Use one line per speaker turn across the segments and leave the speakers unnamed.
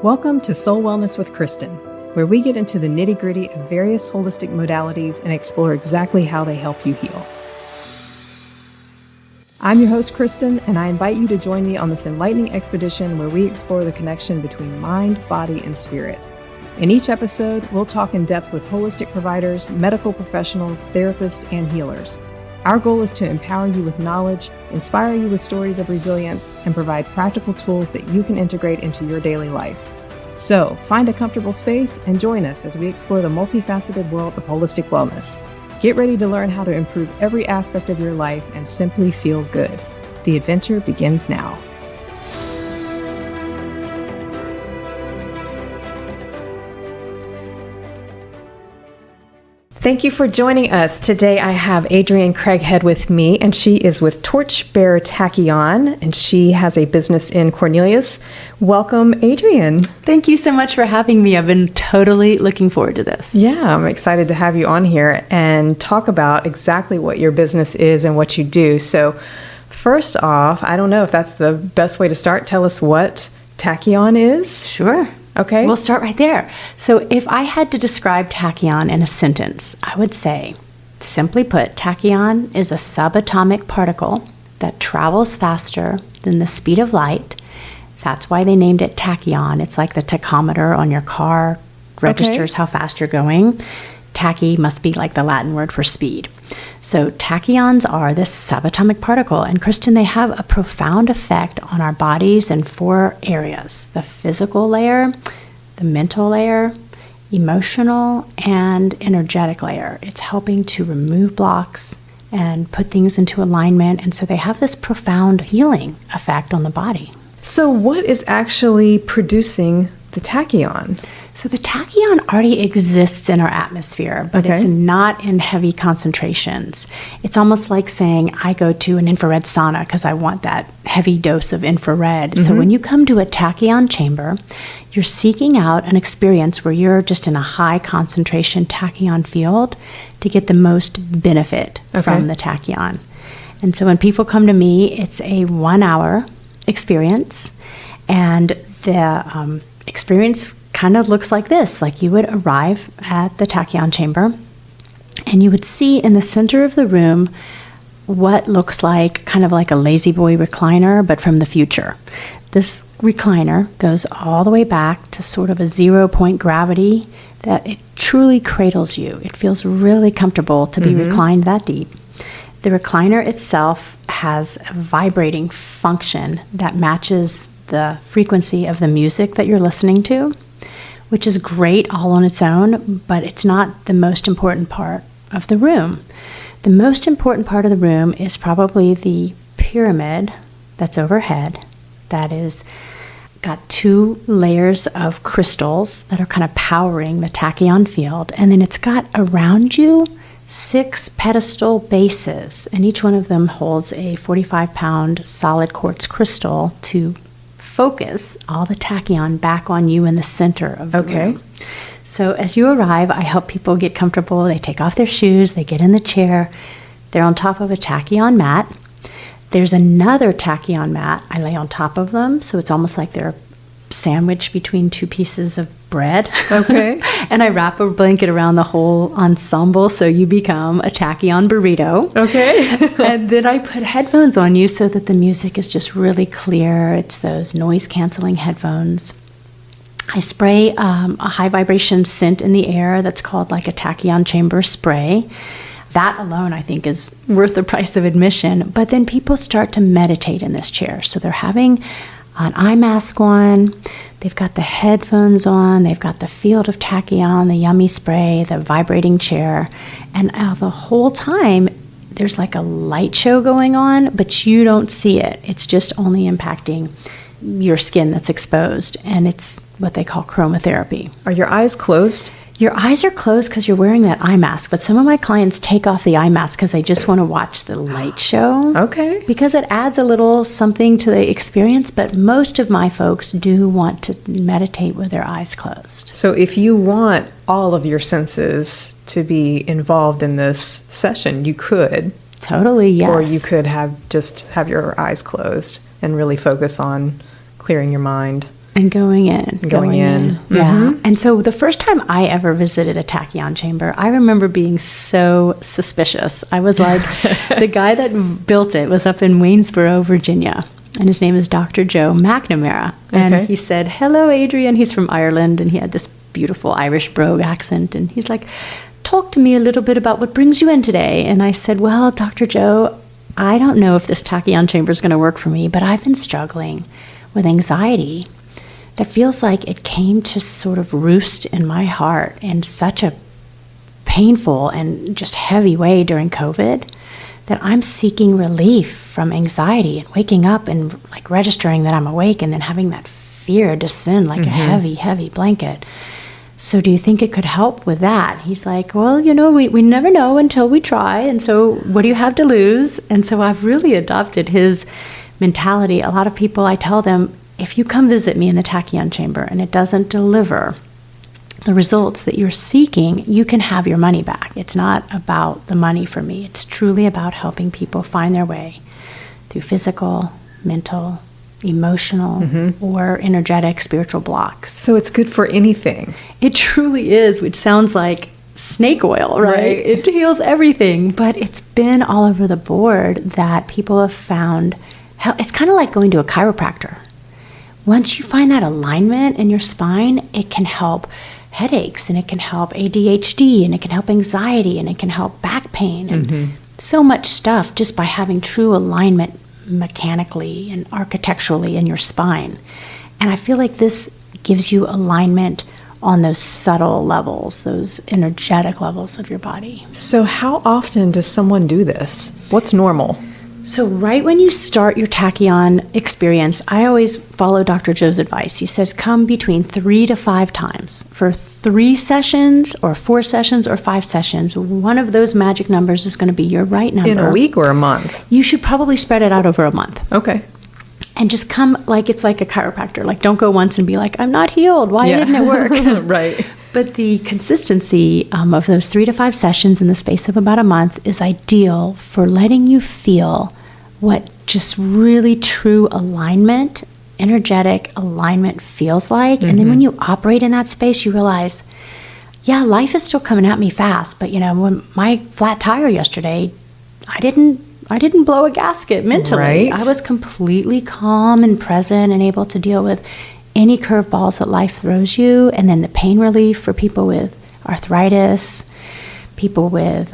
Welcome to Soul Wellness with Kristen, where we get into the nitty-gritty of various holistic modalities and explore exactly how they help you heal. I'm your host, Kristen, and I invite you to join me on this enlightening expedition where we explore the connection between mind, body, and spirit. In each episode, we'll talk in depth with holistic providers, medical professionals, therapists, and healers. Our goal is to empower you with knowledge, inspire you with stories of resilience, and provide practical tools that you can integrate into your daily life. So, find a comfortable space and join us as we explore the multifaceted world of holistic wellness. Get ready to learn how to improve every aspect of your life and simply feel good. The adventure begins now. Thank you for joining us. Today I have Adrienne Craighead with me, and she is with Torchbearer Tachyon, and she has a business in Cornelius. Welcome, Adrienne.
Thank you so much for having me. I've been totally looking forward to this.
Yeah, I'm excited to have you on here and talk about exactly what your business is and what you do. So first off, I don't know if that's the best way to start. Tell us what Tachyon is.
Sure.
Okay.
We'll start right there. So if I had to describe tachyon in a sentence, I would say, simply put, tachyon is a subatomic particle that travels faster than the speed of light. That's why they named it tachyon. It's like the tachometer on your car registers how fast you're going. Tachy must be like the Latin word for speed. So tachyons are this subatomic particle, and Kristen, they have a profound effect on our bodies in 4 areas: the physical layer, the mental layer, emotional, and energetic layer. It's helping to remove blocks and put things into alignment, and so they have this profound healing effect on the body.
So what is actually producing the tachyon?
So the tachyon already exists in our atmosphere, but it's not in heavy concentrations. It's almost like saying, I go to an infrared sauna because I want that heavy dose of infrared. So when you come to a tachyon chamber, you're seeking out an experience where you're just in a high concentration tachyon field to get the most benefit from the tachyon. And so when people come to me, it's a 1-hour experience, and the experience kind of looks like this. Like you would arrive at the tachyon chamber and you would see in the center of the room what looks like kind of like a lazy boy recliner, but from the future. This recliner goes all the way back to sort of a 0-point gravity that it truly cradles you. It feels really comfortable to be reclined that deep. The recliner itself has a vibrating function that matches the frequency of the music that you're listening to, which is great all on its own, but it's not the most important part of the room. The most important part of the room is probably the pyramid that's overhead, that is got 2 layers of crystals that are kind of powering the tachyon field, and then it's got around you 6 pedestal bases, and each one of them holds a 45-pound solid quartz crystal to focus all the tachyon back on you in the center of the room. So as you arrive, I help people get comfortable. They take off their shoes, they get in the chair, they're on top of a tachyon mat. There's another tachyon mat I lay on top of them, so it's almost like they're sandwiched between 2 pieces of bread. And I wrap a blanket around the whole ensemble so you become a tachyon burrito. And then I put headphones on you so that the music is just really clear. It's those noise canceling headphones. I spray a high vibration scent in the air that's called like a tachyon chamber spray. That alone, I think, is worth the price of admission. But then people start to meditate in this chair. So they're having an eye mask on, they've got the headphones on, they've got the field of tachyon, the yummy spray, the vibrating chair, and the whole time there's like a light show going on, but you don't see it. It's just only impacting your skin that's exposed, and it's what they call chromotherapy.
Are your eyes closed?
Your eyes are closed because you're wearing that eye mask, but some of my clients take off the eye mask because they just want to watch the light show. Because it adds a little something to the experience, but most of my folks do want to meditate with their eyes closed.
So if you want all of your senses to be involved in this session, you could.
Totally, yes.
Or you could have your eyes closed and really focus on clearing your mind.
And going in.
Going in.
Yeah.
Mm-hmm.
And so the first time I ever visited a Tachyon chamber, I remember being so suspicious. I was like, the guy that built it was up in Waynesboro, Virginia. And his name is Dr. Joe McNamara. And he said, "Hello, Adrian." He's from Ireland, and he had this beautiful Irish brogue accent. And he's like, "Talk to me a little bit about what brings you in today." And I said, "Well, Dr. Joe, I don't know if this Tachyon chamber is going to work for me, but I've been struggling with anxiety that feels like it came to sort of roost in my heart in such a painful and just heavy way during COVID that I'm seeking relief from anxiety and waking up and like registering that I'm awake and then having that fear descend like a heavy, heavy blanket. So do you think it could help with that?" He's like, "Well, we never know until we try. And so what do you have to lose?" And so I've really adopted his mentality. A lot of people, I tell them, if you come visit me in the Tachyon chamber and it doesn't deliver the results that you're seeking, you can have your money back. It's not about the money for me. It's truly about helping people find their way through physical, mental, emotional, or energetic spiritual blocks.
So it's good for anything.
It truly is, which sounds like snake oil, right? It heals everything, but it's been all over the board that people have found. It's kind of like going to a chiropractor. Once you find that alignment in your spine, it can help headaches, and it can help ADHD, and it can help anxiety, and it can help back pain, and so much stuff just by having true alignment mechanically and architecturally in your spine. And I feel like this gives you alignment on those subtle levels, those energetic levels of your body.
So how often does someone do this? What's normal?
So right when you start your Tachyon experience, I always follow Dr. Joe's advice. He says come between 3 to 5 times for 3 sessions or 4 sessions or 5 sessions. One of those magic numbers is going to be your right number.
In a week or a month?
You should probably spread it out over a month.
Okay.
And just come like it's like a chiropractor. Like don't go once and be like, "I'm not healed. Why didn't it work?"
Right.
But the consistency of those 3 to 5 sessions in the space of about a month is ideal for letting you feel what just really true alignment, energetic alignment feels like. And then when you operate in that space, you realize, yeah, life is still coming at me fast. But when my flat tire yesterday, I didn't blow a gasket mentally.
Right.
I was completely calm and present and able to deal with any curveballs that life throws you. And then the pain relief for people with arthritis, people with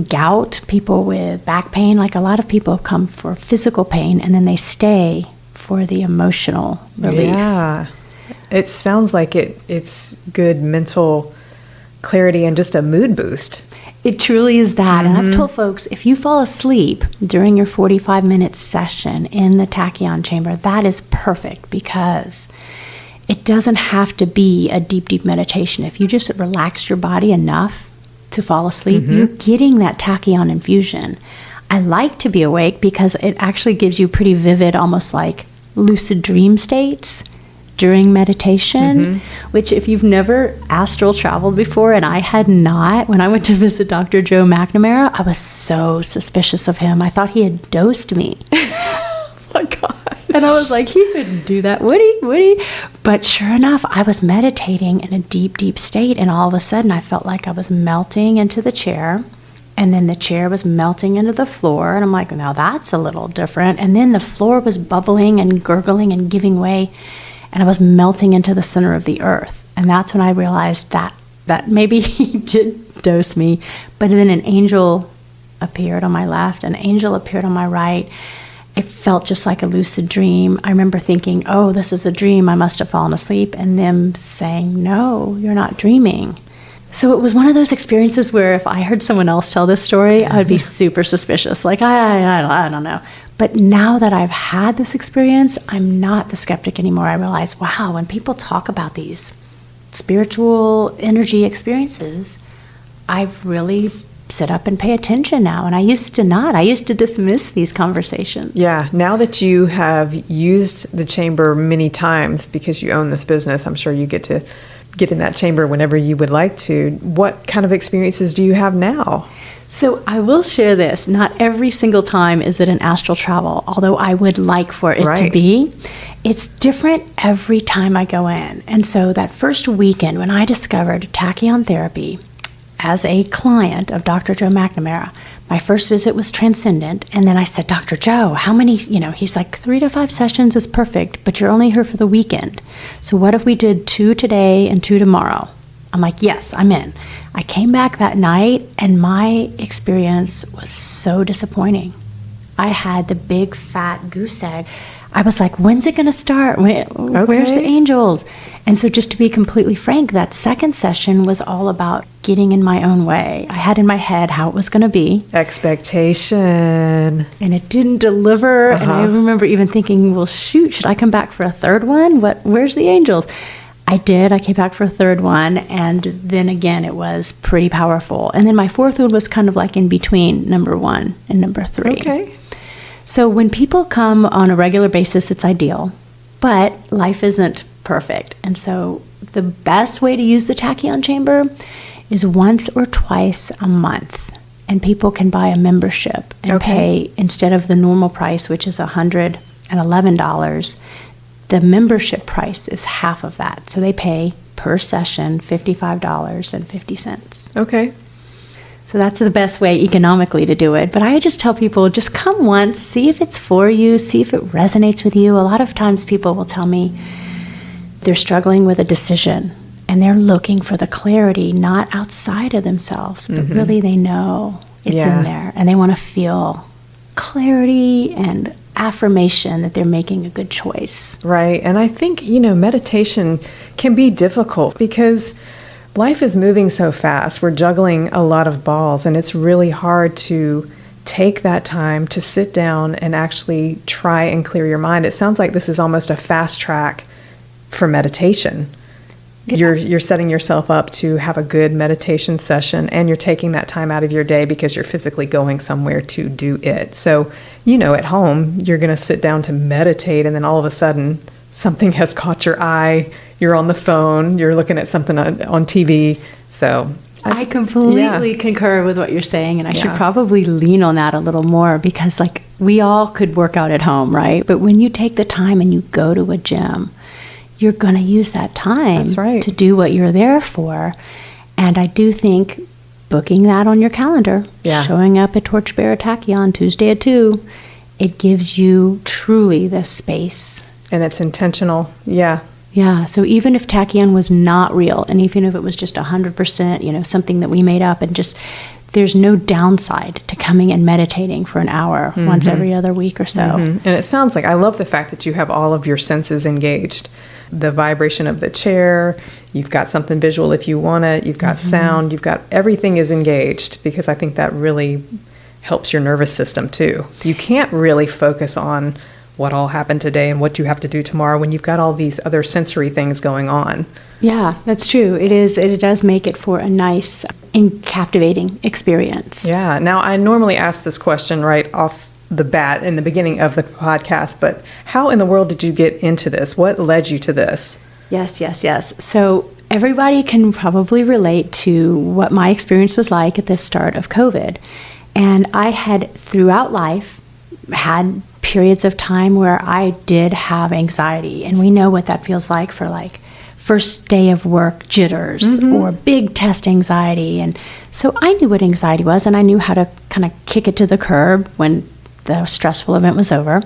gout, people with back pain. Like a lot of people come for physical pain and then they stay for the emotional relief.
Yeah. It sounds like it's good mental clarity and just a mood boost.
It truly is that. And I've told folks, if you fall asleep during your 45-minute session in the Tachyon chamber, that is perfect because it doesn't have to be a deep, deep meditation. If you just relax your body enough to fall asleep, you're getting that Tachyon infusion. I like to be awake because it actually gives you pretty vivid, almost like lucid dream states during meditation, which if you've never astral traveled before, and I had not, when I went to visit Dr. Joe McNamara, I was so suspicious of him. I thought he had dosed me.
Oh my God.
And I was like, he wouldn't do that, would he? But sure enough, I was meditating in a deep, deep state, and all of a sudden I felt like I was melting into the chair, and then the chair was melting into the floor, and I'm like, now that's a little different. And then the floor was bubbling and gurgling and giving way, and I was melting into the center of the earth. And that's when I realized that maybe he did dose me. But then an angel appeared on my left, an angel appeared on my right. It felt just like a lucid dream. I remember thinking, oh, this is a dream. I must have fallen asleep. And them saying, no, you're not dreaming. So it was one of those experiences where if I heard someone else tell this story, I would be super suspicious. Like, I don't know. But now that I've had this experience, I'm not the skeptic anymore. I realize, wow, when people talk about these spiritual energy experiences, I've really sit up and pay attention now. And I used to not. I used to dismiss these conversations.
Yeah. Now that you have used the chamber many times because you own this business, I'm sure you get to get in that chamber whenever you would like to. What kind of experiences do you have now?
So I will share this. Not every single time is it an astral travel, although I would like for it to be. It's different every time I go in. And so that first weekend when I discovered Tachyon therapy as a client of Dr. Joe McNamara, my first visit was transcendent. And then I said, Dr. Joe, how many, he's like 3 to 5 sessions is perfect, but you're only here for the weekend. So what if we did 2 today and 2 tomorrow? I'm like, yes, I'm in. I came back that night and my experience was so disappointing. I had the big fat goose egg. I was like, when's it going to start? Where's the angels? And so just to be completely frank, that second session was all about getting in my own way. I had in my head how it was going to be.
Expectation.
And it didn't deliver. And I remember even thinking, well, shoot, should I come back for a third one? Where's the angels? I did. I came back for a third one. And then again, it was pretty powerful. And then my fourth one was kind of like in between number 1 and number 3.
Okay.
So when people come on a regular basis, it's ideal, but life isn't perfect. And so the best way to use the Tachyon chamber is once or twice a month. And people can buy a membership and pay, instead of the normal price, which is $111, the membership price is half of that. So they pay per session $55.50.
Okay.
So that's the best way economically to do it. But I just tell people, just come once, see if it's for you, see if it resonates with you. A lot of times people will tell me they're struggling with a decision and they're looking for the clarity, not outside of themselves, but really they know it's in there and they want to feel clarity and affirmation that they're making a good choice.
Right. And I think, meditation can be difficult because life is moving so fast. We're juggling a lot of balls, and it's really hard to take that time to sit down and actually try and clear your mind. It sounds like this is almost a fast track for meditation. You're setting yourself up to have a good meditation session, and you're taking that time out of your day because you're physically going somewhere to do it. So, at home, you're going to sit down to meditate, and then all of a sudden, something has caught your eye. You're on the phone, you're looking at something on TV. So
I completely concur with what you're saying, and I should probably lean on that a little more because we all could work out at home, right? But when you take the time and you go to a gym, you're going to use that time to do what you're there for. And I do think booking that on your calendar, showing up at Torchbearer Tachyon Tuesday at 2, it gives you truly the space.
And it's intentional. Yeah.
Yeah, so even if Tachyon was not real, and even if it was just 100%, something that we made up, and just there's no downside to coming and meditating for an hour once every other week or so.
And it sounds like, I love the fact that you have all of your senses engaged. The vibration of the chair, you've got something visual if you want it, you've got sound, you've got everything is engaged, because I think that really helps your nervous system too. You can't really focus on what all happened today and what you have to do tomorrow when you've got all these other sensory things going on.
Yeah, that's true. It does make it for a nice and captivating experience.
Yeah. Now, I normally ask this question right off the bat in the beginning of the podcast, but how in the world did you get into this? What led you to this?
Yes. So everybody can probably relate to what my experience was like at the start of COVID. And I had throughout life had periods of time where I did have anxiety, and we know what that feels like for first day of work jitters or big test anxiety. And so I knew what anxiety was, and I knew how to kind of kick it to the curb when the stressful event was over.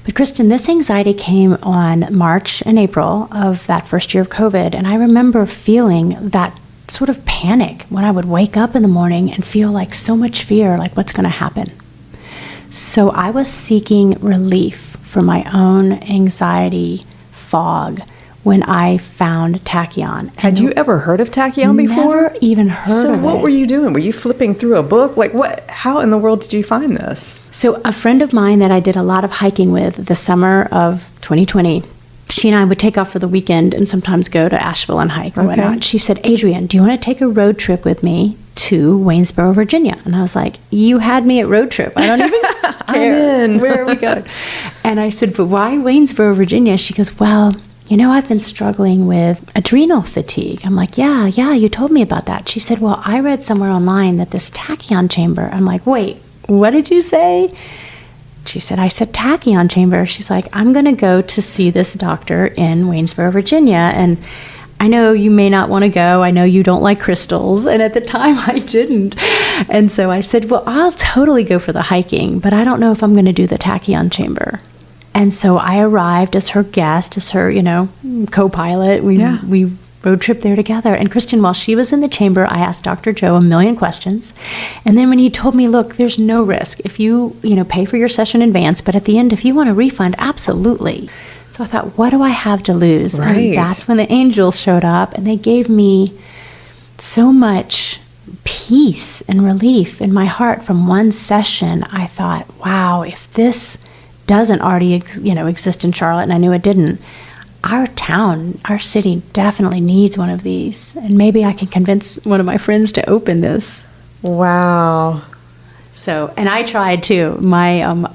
But Kristen, this anxiety came on March and April of that first year of COVID, and I remember feeling that sort of panic when I would wake up in the morning and feel like so much fear, like what's going to happen. So I was seeking relief from my own anxiety fog when I found Tachyon.
Had you ever heard of Tachyon before?
Never even heard of it.
So what were you doing? Were you flipping through a book? How in the world did you find this?
So a friend of mine that I did a lot of hiking with the summer of 2020, she and I would take off for the weekend and sometimes go to Asheville and hike or whatnot. She said, Adrienne, do you want to take a road trip with me to Waynesboro, Virginia? And I was like, you had me at road trip. I don't even care. Where are we going? And I said, but why Waynesboro, Virginia? She goes, well, I've been struggling with adrenal fatigue. I'm like, yeah, you told me about that. She said, well, I read somewhere online that this tachyon chamber. I'm like, wait, what did you say? She said, I said tachyon chamber. She's like, I'm going to go to see this doctor in Waynesboro, Virginia. And I know you may not want to go. I know you don't like crystals. And at the time I didn't. And so I said, well, I'll totally go for the hiking, but I don't know if I'm going to do the tachyon chamber. And so I arrived as her guest, as her, co-pilot. We road trip there together. And Kristen, while she was in the chamber, I asked Dr. Joe a million questions. And then when he told me, look, there's no risk if you, pay for your session in advance, but at the end, if you want a refund, absolutely. So I thought, what do I have to lose?
Right.
And that's when the angels showed up, and they gave me so much peace and relief in my heart from one session. I thought, wow, if this doesn't already exist in Charlotte, and I knew it didn't, our town, our city definitely needs one of these. And maybe I can convince one of my friends to open this.
Wow.
So, and I tried too. My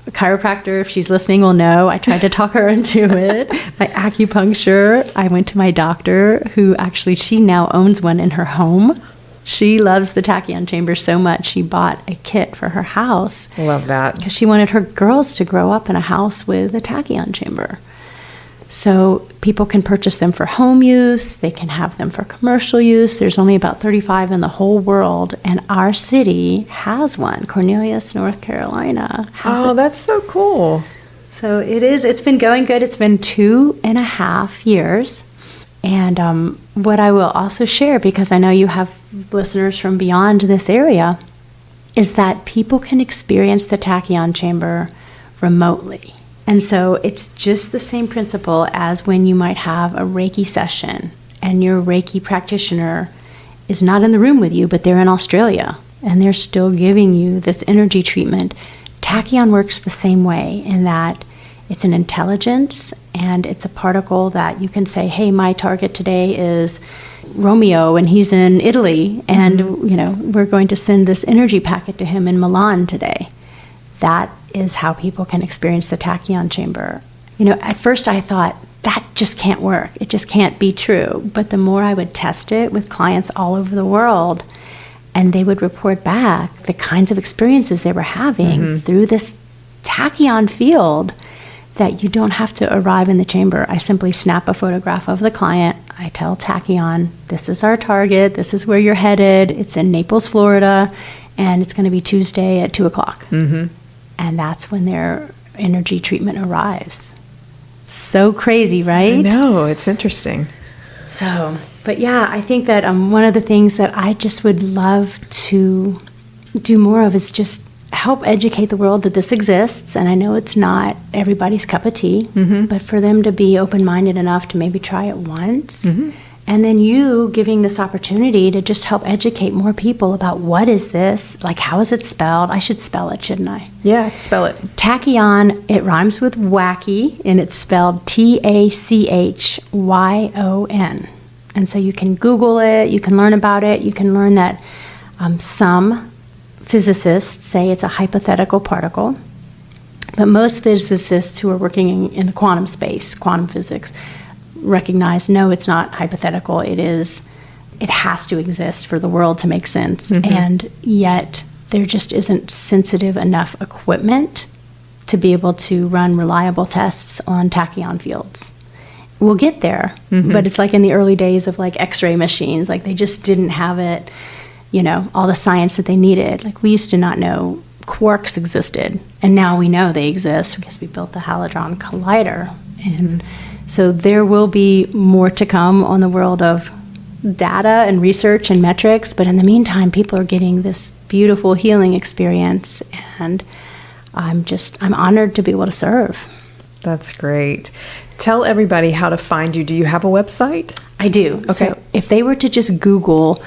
chiropractor, if she's listening, will know. I tried to talk her into it. My acupuncture. I went to my doctor, who actually, she now owns one in her home. She loves the tachyon chamber so much, she bought a kit for her house.
Love that.
Because she wanted her girls to grow up in a house with a tachyon chamber. So people can purchase them for home use. They can have them for commercial use. There's only about 35 in the whole world, and our city has one. Cornelius, North Carolina has it.
That's so cool.
So it's been going good. It's been 2.5 years. And what I will also share, because I know you have listeners from beyond this area, is that people can experience the tachyon chamber remotely. And so it's just the same principle as when you might have a Reiki session and your Reiki practitioner is not in the room with you, but they're in Australia and they're still giving you this energy treatment. Tachyon works the same way in that it's an intelligence and it's a particle that you can say, hey, my target today is Romeo and he's in Italy, and we're going to send this energy packet to him in Milan today. That is how people can experience the tachyon chamber. At first I thought, that just can't work. It just can't be true. But the more I would test it with clients all over the world, and they would report back the kinds of experiences they were having through this tachyon field, that you don't have to arrive in the chamber. I simply snap a photograph of the client. I tell Tachyon, this is our target. This is where you're headed. It's in Naples, Florida, and it's going to be Tuesday at 2:00. And that's when their energy treatment arrives. So crazy, right?
I know, it's interesting.
So, but yeah, I think that one of the things that I just would love to do more of is just help educate the world that this exists. And I know it's not everybody's cup of tea, but for them to be open-minded enough to maybe try it once. And then you giving this opportunity to just help educate more people about what is this, like how is it spelled? I should spell it, shouldn't I?
Yeah, spell it.
Tachyon, it rhymes with wacky, and it's spelled Tachyon. And so you can Google it, you can learn about it, you can learn that some physicists say it's a hypothetical particle, but most physicists who are working in the quantum space, quantum physics, recognize, no, it's not hypothetical. It has to exist for the world to make sense. And yet there just isn't sensitive enough equipment to be able to run reliable tests on tachyon fields. We'll get there, but it's like in the early days of like X-ray machines, like they just didn't have it, all the science that they needed. Like we used to not know quarks existed, and now we know they exist because we built the Hadron Collider. And so there will be more to come on the world of data and research and metrics, but in the meantime, people are getting this beautiful healing experience, and I'm honored to be able to serve.
That's great. Tell everybody how to find you. Do you have a website?
I do.
Okay.
So if they were to just Google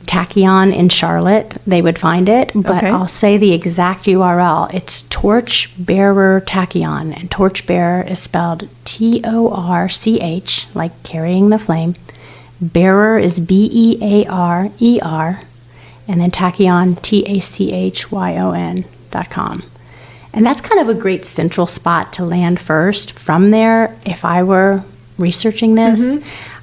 Tachyon in Charlotte, they would find it, but
Okay.
I'll say the exact URL. It's Torchbearer Tachyon, and Torchbearer is spelled Torch, like carrying the flame. Bearer is Bearer, and then Tachyon, Tachyon.com. And that's kind of a great central spot to land first. From there, if I were researching this,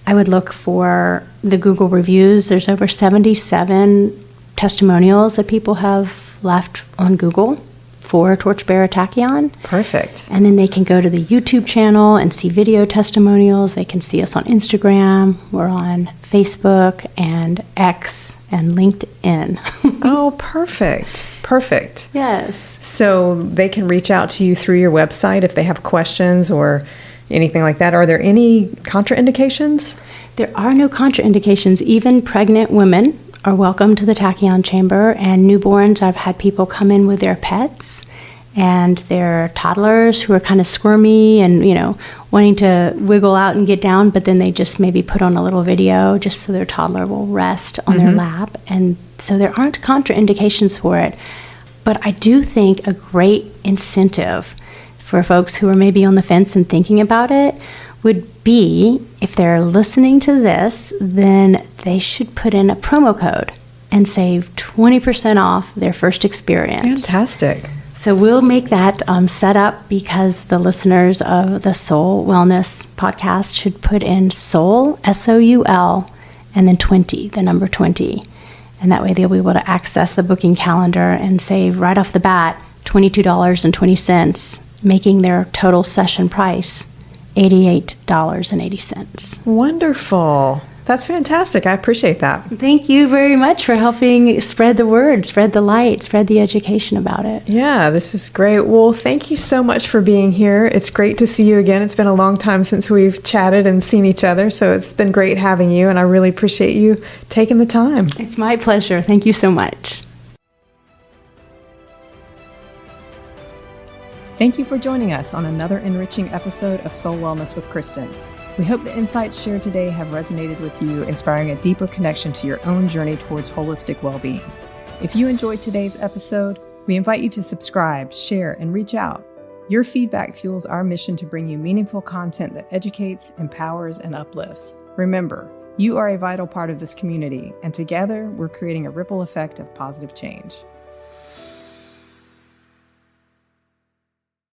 I would look for the Google reviews. There's over 77 testimonials that people have left on Google for Torchbearer Tachyon.
Perfect.
And then they can go to the YouTube channel and see video testimonials. They can see us on Instagram. We're on Facebook and X and LinkedIn.
Oh, perfect. Perfect.
Yes.
So they can reach out to you through your website if they have questions or anything like that. Are there any contraindications?
There are no contraindications. Even pregnant women are welcome to the Tachyon chamber, and newborns. I've had people come in with their pets and their toddlers who are kind of squirmy and, wanting to wiggle out and get down, but then they just maybe put on a little video just so their toddler will rest on their lap. And so there aren't contraindications for it. But I do think a great incentive for folks who are maybe on the fence and thinking about it would be, if they're listening to this, then they should put in a promo code and save 20% off their first experience.
Fantastic.
So we'll make that set up, because the listeners of the Soul Wellness podcast should put in Soul, SOUL, and then 20, the number 20. And that way they'll be able to access the booking calendar and save right off the bat $22.20, making their total session price $88.80.
Wonderful. That's fantastic. I appreciate that.
Thank you very much for helping spread the word, spread the light, spread the education about it.
Yeah, this is great. Well, thank you so much for being here. It's great to see you again. It's been a long time since we've chatted and seen each other, so it's been great having you, and I really appreciate you taking the time.
It's my pleasure. Thank you so much.
Thank you for joining us on another enriching episode of Soul Wellness with Kristen. We hope the insights shared today have resonated with you, inspiring a deeper connection to your own journey towards holistic well-being. If you enjoyed today's episode, we invite you to subscribe, share, and reach out. Your feedback fuels our mission to bring you meaningful content that educates, empowers, and uplifts. Remember, you are a vital part of this community, and together we're creating a ripple effect of positive change.